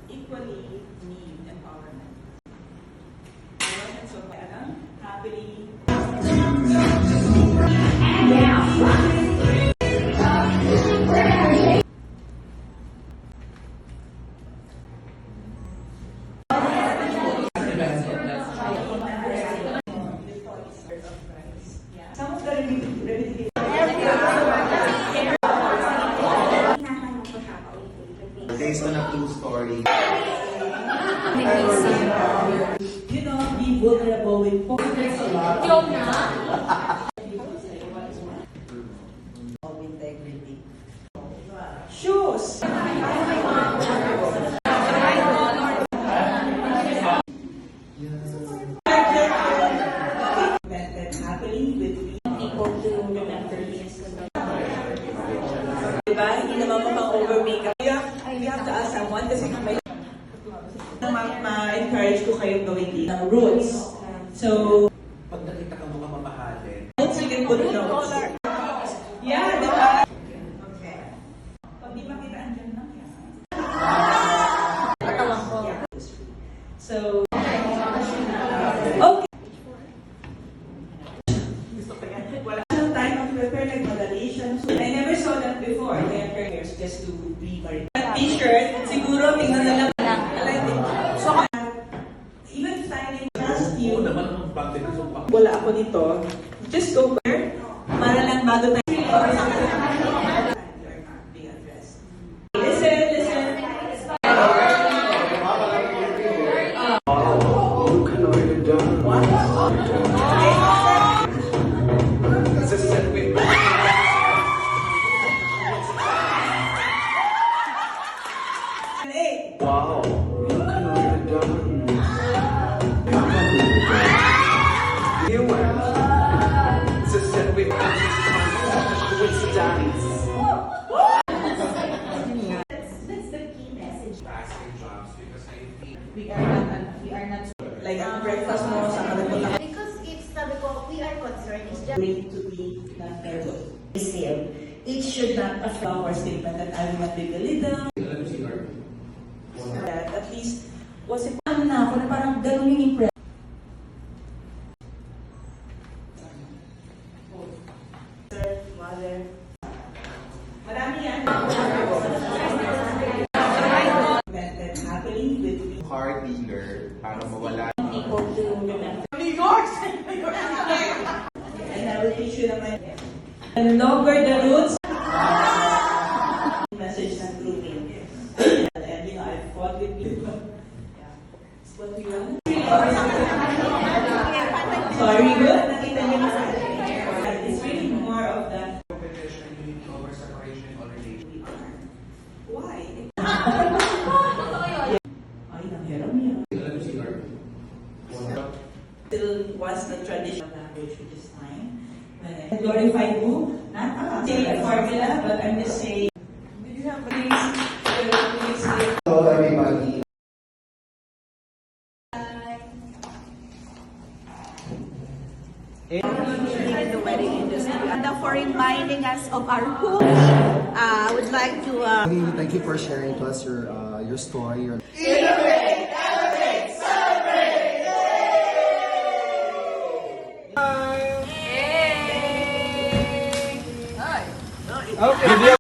Equally need empowerment. And so, happily. Some of the repetitive. Based on a true story. You know, be vulnerable with of integrity. Shoes. Happily with people to remember this. Diba? Hindi naman mapang-over makeup. You have to ask someone kasi may ma-encourage ko kayong gawin dito ng roots. So, Pag nakita ka mga mamahalin. roots you can put notes. Yeah, diba? Okay. Pag di makita, andyan lang yan. Katawang ko. So, okay. Wala nang time to prepare like madali siya. I never saw that before. Kaya prayers just to be married. That t-shirt, siguro tingnan na lang. I like it. So, even styling, trust you. Wala ako dito. Just go there. Para lang bago tayo. Listen, listen. Wow! You can really done. It's a set with coincidence. That's the key message. Asking jobs because I feel We are not Like ang breakfast mo sa kalagod lang. because it's sabi ko, we are concerned. It's just Ready to be non-verbal. sale. It should not affect Our statement that I will not be the leader. That at least, was it ano na ako na parang ganun yung impression. Sir, mother. Marami yan. Met happily with me. car dealer para mawala. People to remember. And I will teach you naman. And longer the roots. Message ng grooming. And you know, I fought with people. Yeah. What do you want? Sorry, good. Nakita niyo na. It's really more of that. Competition, you need over separation in all relations. Why? Ay, nanghiram niya. Still was the traditional language which is fine. Glorified book, not saying a formula, but I'm just saying. Do you have please? Hello everybody. In the wedding industry. And for reminding us of our roots, I would like to Thank you for sharing to us your story. Okay.